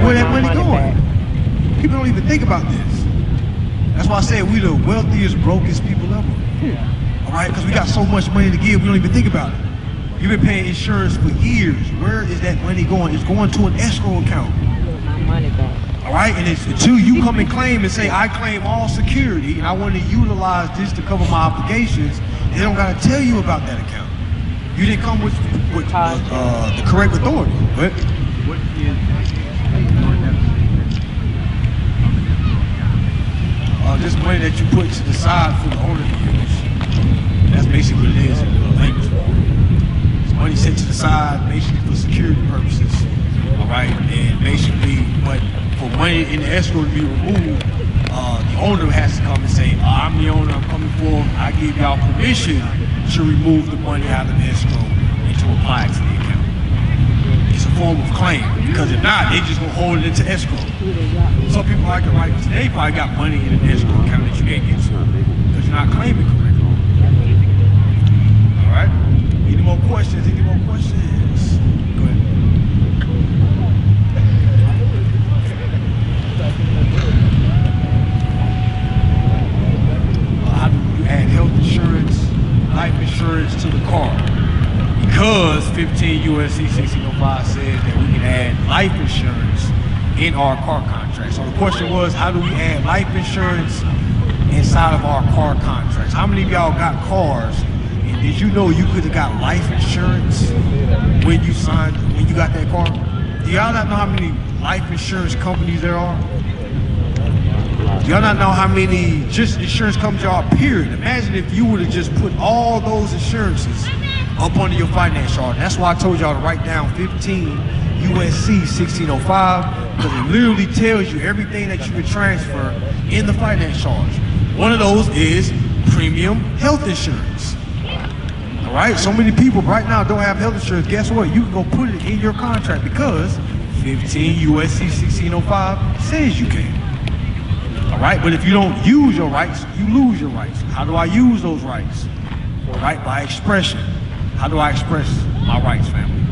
where that money going. People don't even think about this. That's why I said we the wealthiest, brokest people ever. All right, because we got so much money to give, we don't even think about it. You've been paying insurance for years. Where is that money going? It's going to an escrow account. My money back. All right, and it's until you come and claim and say, I claim all security and I want to utilize this to cover my obligations, they don't got to tell you about that account. You didn't come with the correct authority. What is this money that you put to the side for the owner to use? That's basically what it is in the language. It's money set to the side basically for security purposes. All right, and basically, but for money in the escrow to be removed, the owner has to come and say, I'm the owner, I'm coming for, I give y'all permission to remove the money out of the escrow and to apply it to the account. It's a form of claim, because if not, they just gonna hold it into escrow. Some people like it right today probably got money in an escrow account that you can't get to because you're not claiming correctly. All right? Any more questions? Any more questions? Go ahead. How do you add health insurance, life insurance to the car? Because 15 U.S.C. 1605 says that we can add life insurance in our car contract. So the question was, how do we add life insurance inside of our car contracts? How many of y'all got cars, and did you know you could have got life insurance when you got that car? Do y'all not know how many life insurance companies there are? Do y'all not know how many just insurance companies there are, period? Imagine if you would have just put all those insurances up under your finance chart. That's why I told y'all to write down 15 USC 1605, because it literally tells you everything that you can transfer in the finance charge. One of those is premium health insurance. All right, so many people right now don't have health insurance. Guess what? You can go put it in your contract because 15 USC 1605 says you can. All right, but if you don't use your rights, you lose your rights. How do I use those rights? All right, by expression. How do I express my rights, family?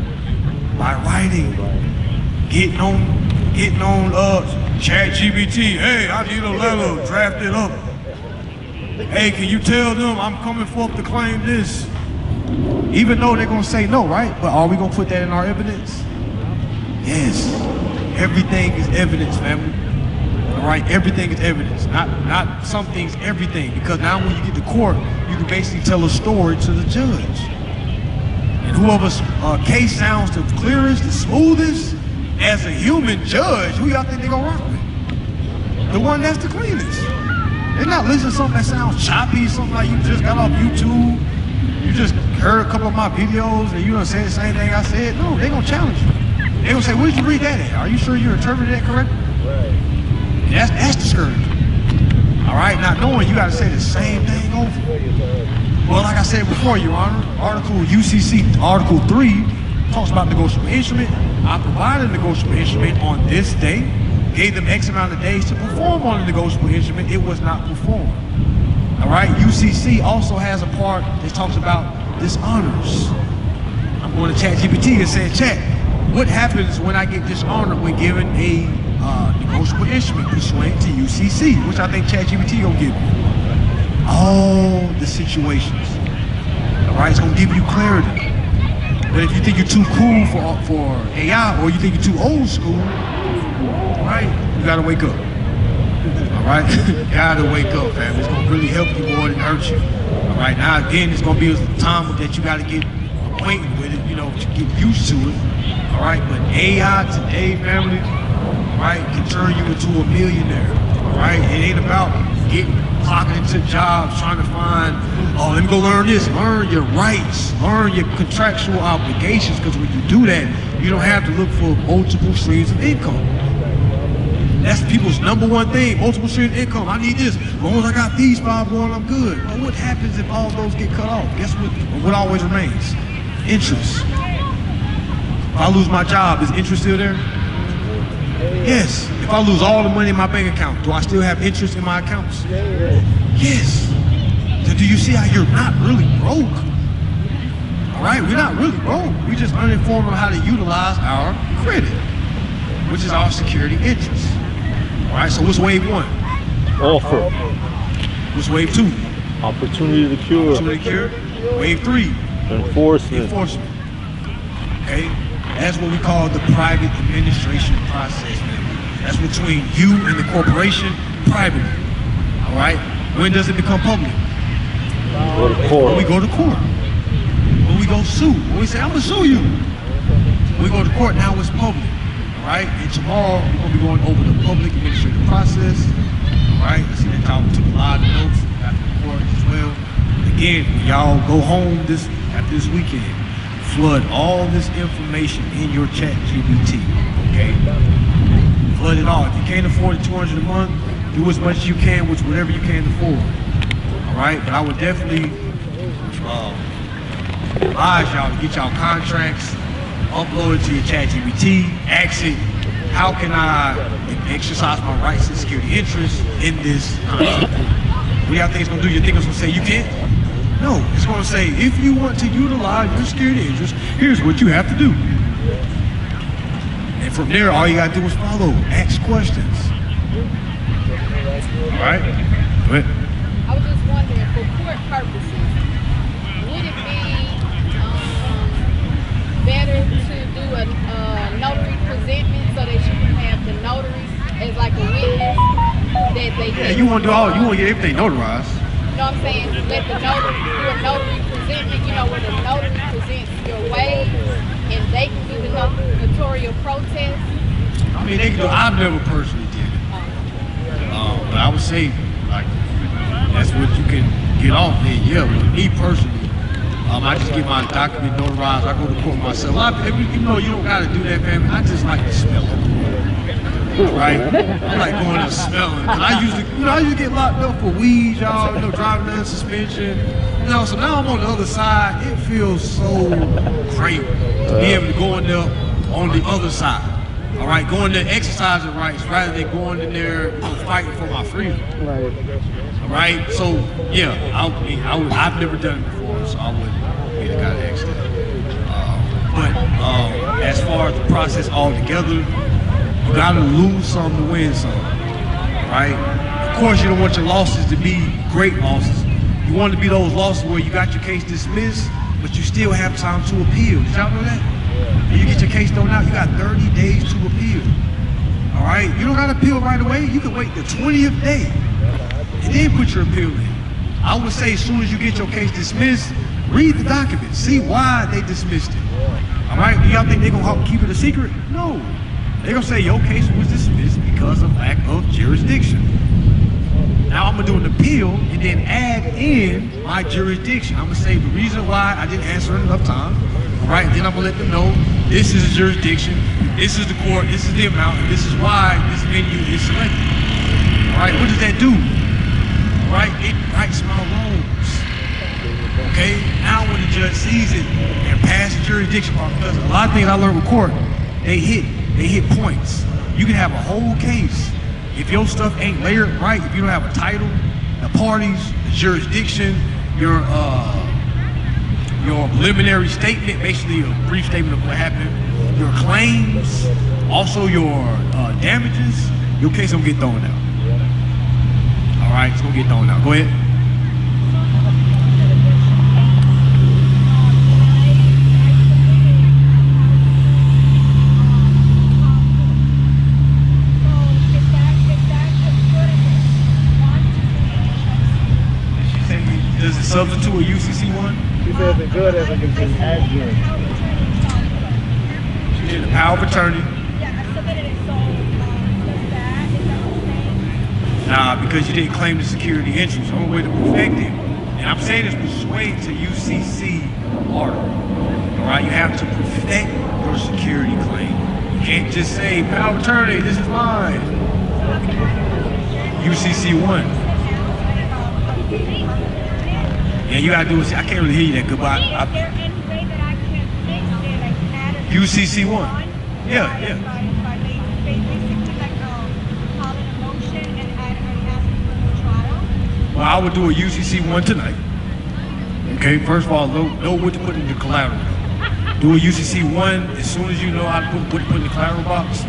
By writing, getting on ChatGPT. Hey, I need a letter, draft it up. Hey, can you tell them I'm coming forth to claim this? Even though they're gonna say no, right? But are we gonna put that in our evidence? Yes. Everything is evidence, family. All right, everything is evidence. Not some things, everything. Because now when you get to court, you can basically tell a story to the judge. And whoever's case sounds the clearest, the smoothest, as a human judge, who y'all think they're gonna rock with? The one that's the cleanest. They're not listening to something that sounds choppy, something like you just got off YouTube, you just heard a couple of my videos and you done said the same thing I said. No, they're gonna challenge you. They're gonna say, where did you read that at? Are you sure you interpreted that correctly? And that's discouraging. All right, not knowing you gotta say the same thing over. Well, like I said before, Your Honor, Article UCC, Article 3 talks about negotiable instrument. I provided a negotiable instrument on this day, gave them X amount of days to perform on the negotiable instrument. It was not performed. All right, UCC also has a part that talks about dishonors. I'm going to ChatGPT and saying, Chat, what happens when I get dishonored when given a negotiable instrument pursuant to UCC, which I think ChatGPT gonna give me? All the situations. All right, it's gonna give you clarity. But if you think you're too cool for AI, or you think you're too old school, all right, you gotta wake up. All right, you gotta wake up, man. It's gonna really help you more than hurt you. All right, now again, it's gonna be a time that you gotta get acquainted with it, you know, to get used to it. All right, but AI today, family, all right, can turn you into a millionaire. All right, it ain't about clocking into jobs, trying to find, oh, let me go learn this. Learn your rights, learn your contractual obligations, because when you do that, you don't have to look for multiple streams of income. That's people's number one thing, multiple streams of income. I need this. As long as I got these 5 going, I'm good. Well, what happens if all those get cut off? Guess what always remains? Interest. If I lose my job, is interest still there? Yes. If I lose all the money in my bank account, do I still have interest in my accounts? Yes. So do you see how you're not really broke? All right, we're not really broke. We're just uninformed on how to utilize our credit. which is our security interest. All right, so what's wave one? Offer. What's wave two? Opportunity to cure. Opportunity to cure. Wave three? Enforcement. Enforcement. Okay? That's what we call the private administration process, man. That's between you and the corporation privately. All right? When does it become public? Go to court. When we go to court. When we go sue. When we say, I'm gonna sue you. When we go to court, now it's public. All right? And tomorrow, we're gonna be going over the public administrative process. All right? I see that y'all took a lot of notes after the court as well. Again, when y'all go home after this weekend, flood all this information in your chat GPT, okay? Flood it all. If you can't afford it $200 a month, do as much as you can with whatever you can afford. All right? But I would definitely advise y'all to get y'all contracts, upload it to your chat GPT, ask it, how can I exercise my rights and security interests in this contract? What do y'all think it's gonna do? You think it's gonna say you can't? No, it's gonna say, if you want to utilize your security interests, here's what you have to do. And from there, all you gotta do is follow, ask questions. All right? Go ahead. I was just wondering, for court purposes, would it be better to do a notary presentment so that you can have the notary as like a witness that they Yeah, you wanna get everything notarized. You know what I'm saying? Let the notary do a notary presentment, you know, where the notary presents your ways and they can do the notarial protest. I mean, they can do. I've never personally did it, but I would say like that's what you can get off there. Yeah, but me personally, I just get my document notarized. I go to court myself. Even though you don't gotta do that, man, I just like to smell it. Right? I like going and smelling. Cause I usually get locked up for weed, y'all, driving under suspension. So now I'm on the other side. It feels so great to be able to go in there on the other side. All right, going there exercising rights rather than going in there fighting for my freedom. All right, so yeah, I've never done it before, so I wouldn't be the guy to ask that. But as far as the process altogether, you gotta lose some to win some, right? Of course, you don't want your losses to be great losses. You want it to be those losses where you got your case dismissed, but you still have time to appeal. Did y'all know that? When you get your case thrown out, you got 30 days to appeal. All right? You don't gotta appeal right away. You can wait the 20th day and then put your appeal in. I would say as soon as you get your case dismissed, read the document, see why they dismissed it. All right? Do y'all think they're gonna keep it a secret? No. They're gonna say your case was dismissed because of lack of jurisdiction. Now I'm gonna do an appeal and then add in my jurisdiction. I'm gonna say the reason why I didn't answer it enough time, right? Then I'm gonna let them know this is the jurisdiction, this is the court, this is the amount, and this is why this venue is selected. All right, what does that do? All right, it rights my wrongs. Okay, now when the judge sees it and passes jurisdiction, because a lot of things I learned with court, they hit points. You can have a whole case. If your stuff ain't layered right, if you don't have a title, the parties, the jurisdiction, your preliminary statement, basically a brief statement of what happened, your claims, also your damages, your case gonna get thrown out. All right, it's gonna get thrown out. Go ahead. Does it substitute a UCC one? She says it's good as an adjunct. She did the power of attorney. Yeah, I submitted it, so does that, is that what I'm saying? Nah, because you didn't claim the security interest. The only way to perfect it, and I'm saying this persuade to UCC order. All right, you have to perfect your security claim. You can't just say, power of attorney, this is mine. UCC 1. Yeah, you gotta do it. I can't really hear you that good, but Is there any way that I can fix it, like add a UCC 1. Yeah. By basically like call it a motion and add a trial? Well, I would do a UCC 1 tonight. Okay, first of all, know what to put in the collateral. Do a UCC 1 as soon as you know how to put in the collateral box.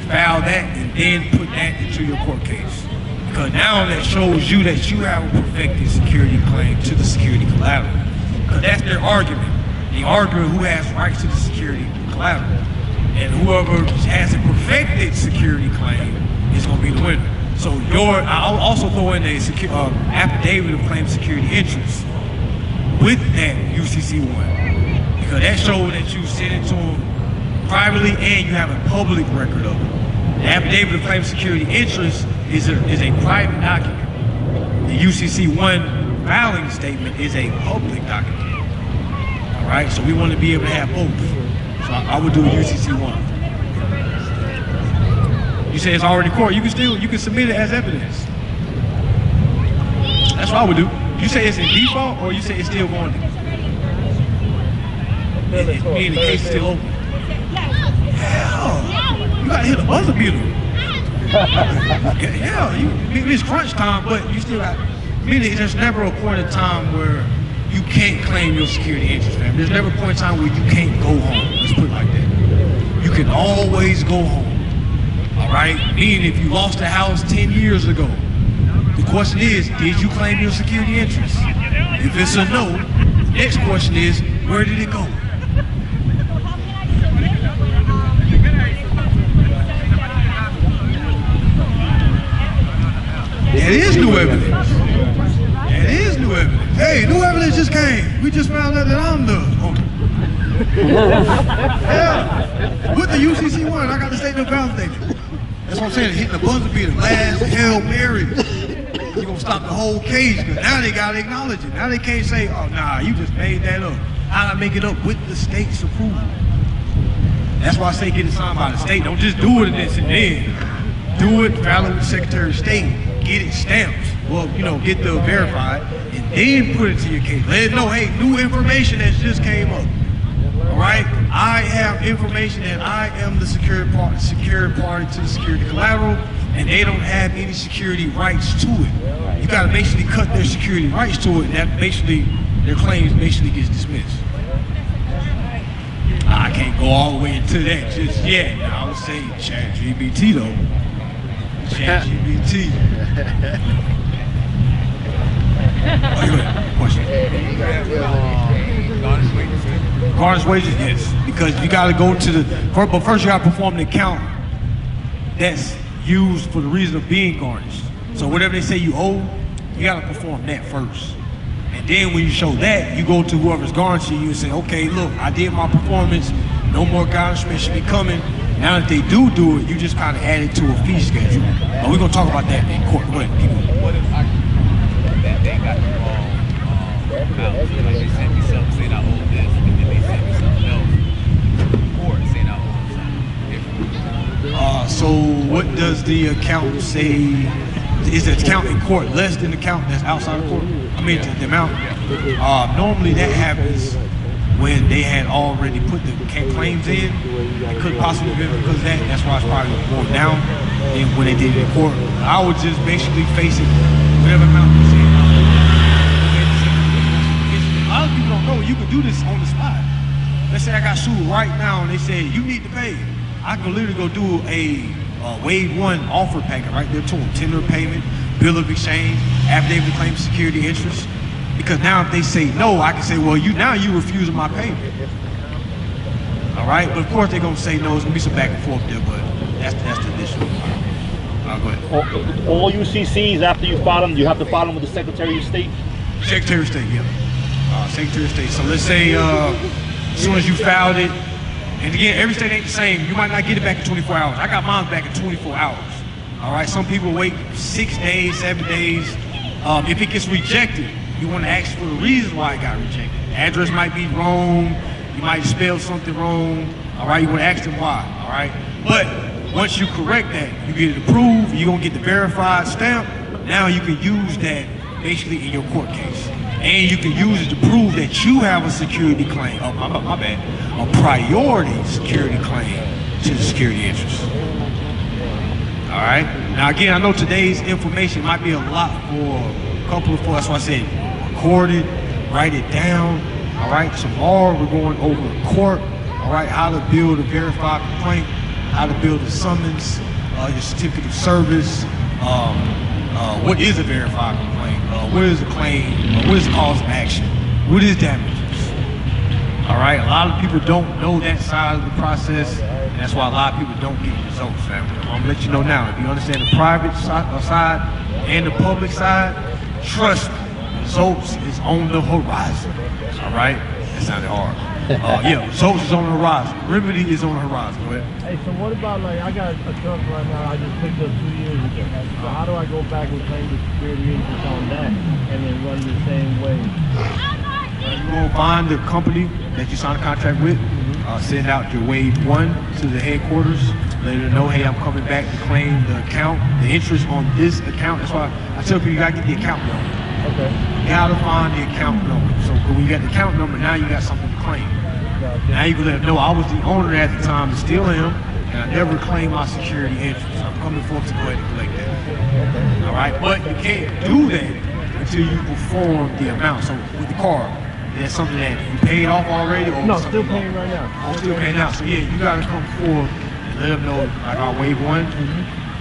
file that and then put that into your court case. Because now that shows you that you have a perfected security claim to the security collateral. Because that's their argument. They argue who has rights to the security collateral. And whoever has a perfected security claim is going to be the winner. So I'll also throw in a affidavit of claim security interest with that UCC1. Because that shows that you sent it to them privately and you have a public record of it. The affidavit of claim security interest is a private document. The UCC1 filing statement is a public document. All right, so we want to be able to have both. So I would do a UCC1. You say it's already court. You can submit it as evidence. That's what I would do. You say it's in default, or you say it's still going? Meaning the case is still open. Hell, you gotta hit a buzzer beater. Yeah, it's crunch time, but you still got. Meaning there's never a point in time where you can't claim your security interest, fam. There's never a point in time where you can't go home. Let's put it like that. You can always go home. All right? Meaning if you lost a house 10 years ago, the question is, did you claim your security interest? If it's a no, next question is, where did it go? That is new evidence. That is new evidence. Hey, new evidence just came. We just found out that I'm the owner. Yeah. With the UCC1, I got the statement of validation. That's what I'm saying. Hitting the buzzer beater, last Hail Mary. You're gonna stop the whole case, because now they gotta acknowledge it. Now they can't say, oh nah, you just made that up. How'd I make it up with the state's approval? That's why I say get it signed by the state. Don't just do it and then. Do it, file it with the Secretary of State, get it stamped. Well, get the verified, and then put it to your case. Let it know, hey, new information that just came up. All right, I have information that I am the secured party to the security collateral, and they don't have any security rights to it. You got to basically cut their security rights to it, and that basically their claims basically gets dismissed. I can't go all the way into that just yet. I would say ChatGPT though. ChatGPT. Question. Garnished wages, yes. Because you got to go to but first you got to perform the account that's used for the reason of being garnished. So whatever they say you owe, you got to perform that first. And then when you show that, you go to whoever's garnishing you and say, okay, look, I did my performance. No more garnishment should be coming. Now that they do it, you just kind of add it to a fee schedule. But we're going to talk about that in court. Go ahead, keep going. What if that they got the wrong amount? So like they sent me something saying I owe this, and then they sent me something else to the court saying I owe something different. So what does the account say? Is the account in court less than the account that's outside of court? I mean, the amount? Normally that happens when they had already put the claims in. It could possibly be because of that. That's why it's probably going down than when they did it in court. I would just basically face it, whatever amount you say. A lot of people don't know you can do this on the spot. Let's say I got sued right now and they say you need to pay. I can literally go do a wave one offer packet right there to them. Tender payment, bill of exchange, affidavit of claim security interest. Because now if they say no, I can say, well, you refusing my payment. All right, but of course they're gonna say no. It's gonna be some back and forth there, but that's the issue. Go ahead. All UCCs, after you file them, you have to file them with the Secretary of State? Secretary of State, yeah. Secretary of State. So let's say as soon as you filed it, and again, every state ain't the same. You might not get it back in 24 hours. I got mine back in 24 hours. All right, some people wait 6 days, 7 days. If it gets rejected, you want to ask for the reasons why it got rejected. The address might be wrong. You might spell something wrong. All right, you want to ask them why. All right, but once you correct that, you get it approved. You're gonna get the verified stamp. Now you can use that basically in your court case, and you can use it to prove that you have a security claim. Oh, my bad. A priority security claim to the security interest. All right. Now again, I know today's information might be a lot for a couple of folks. That's why I said record it, write it down. All right. Tomorrow we're going over court. All right. How to build a verified complaint. how to build a summons, your certificate of service, what is a verified complaint, what is a claim, what is cause of action, what is damages. All right, a lot of people don't know that side of the process, and that's why a lot of people don't get results. I'm gonna let you know now, if you understand the private side and the public side, trust me, results is on the horizon. All right, that sounded hard. Yeah, results is on the horizon. Remedy is on the horizon. Go ahead. Hey, so what about, like, I got a truck right now I just picked up 2 years ago. So how do I go back and claim the security interest on that and then run the same way? You gonna find the company that you signed a contract with, send out your wave 1 to the headquarters, let them know, hey, I'm coming back to claim the account, the interest on this account. That's why I tell people you gotta get the account number. Okay. You gotta find the account number. So when you got the account number, now you got something to claim. Now you can let them know I was the owner at the time and still am, and I never claimed my security interest. I'm coming forth to go ahead and collect that. All right, but you can't do that until you perform the amount. So with the car, that's something that you paid off already? Or No, still paying right now. I'm still paying now. So yeah, you gotta come forward and let them know, like our wave 1,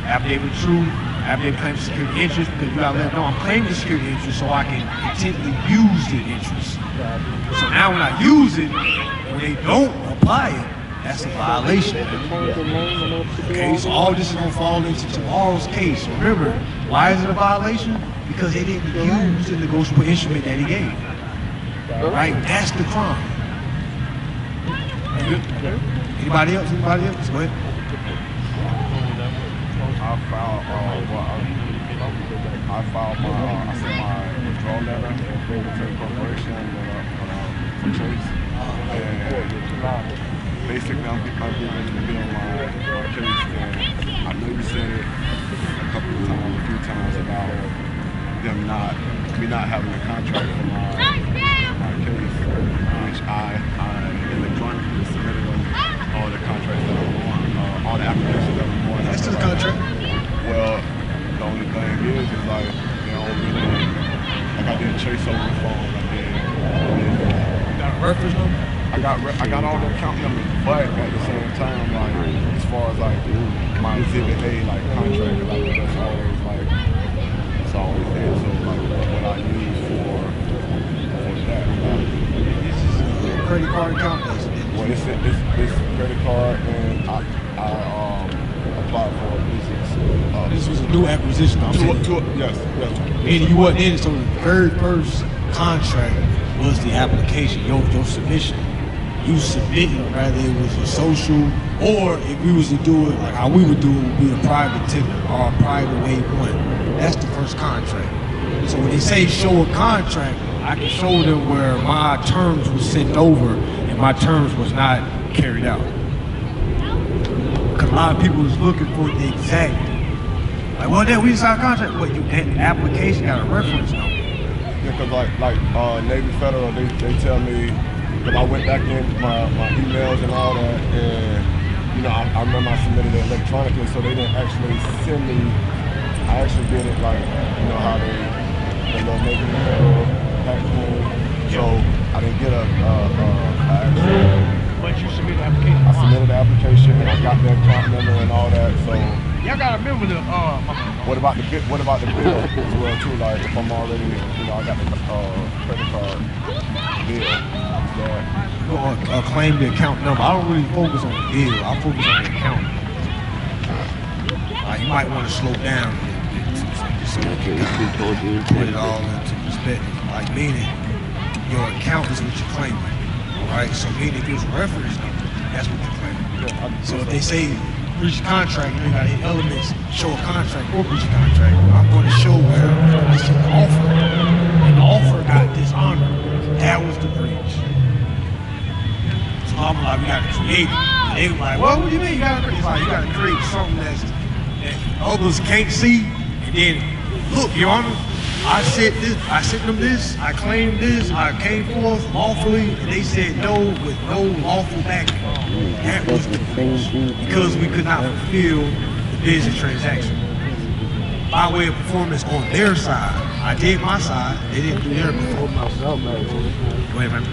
affidavit of truth, affidavit claim security interest, because you gotta let them know I'm claiming the security interest so I can intently use the interest. So now when I use it, when they don't apply it, that's a violation. Okay, so all this is gonna fall into tomorrow's case. Remember, why is it a violation? Because they didn't use the negotiable instrument that he gave. Right? That's the crime. Anybody else? Anybody else? Go ahead. I filed my withdrawal letter to the corporation for Chase. And basically, I'm getting to be on my case. And I know you said it a few times about them not having a contract for my case, which I electronically submitted them all the contracts that I'm on, all the applications that I'm on. That's the contract. Well, the only thing is like they don't really, like I didn't chase over the phone. You got a reference number? I got all the account numbers, but at the same time, like as far as like my exhibit A, like contract, like that's always like it's always there. So like what I use for that. This is a credit card account. Well, it's credit card, and I applied for a business. This was a new acquisition. Yes. Meaning you wasn't in it, so the very first contract was the application, your submission. You submitted, rather it was a social, or if we was to do it like how we would do it, would be a private ticket or a private wave 1. That's the first contract. So when they say show a contract, I can show them where my terms was sent over and my terms was not carried out. Because a lot of people was looking for the exact, like, well, then we signed a contract, but that application got a reference number. Yeah, because like Navy Federal, they tell me, because I went back in my emails and all that, and you know, I remember I submitted it electronically, so they didn't actually send me. I actually did it like, you know how they little Navy Federal pack thing. So I didn't get a actual. But you submitted the application. I submitted the application, and I got the account number and all that. So y'all gotta remember the what about the bill as well too? Like if I'm already, you know, I got the credit card bill. Claim the account number. I don't really focus on the bill. I focus on the account. You might want to slow down a little bit so you can put it all into perspective. Like meaning your account is what you're claiming. Alright, so meaning if it's a reference number, that's what you're claiming. So if they say breach of contract, you got any elements, show a contract or breach of contract, I'm going to show where I see the offer. And the offer got dishonored. That was the breach. So I'm like, we gotta create it. And they were like, well, what do you mean you gotta create? It's like, you gotta create something that others can't see. And then, look, Your Honor, I said this, I sent them this, I claimed this, I came forth lawfully, and they said no with no lawful backing. That was the breach. Because we could not fulfill the business transaction. By way of performance on their side, I did my side, they didn't do their performance. Go ahead, man.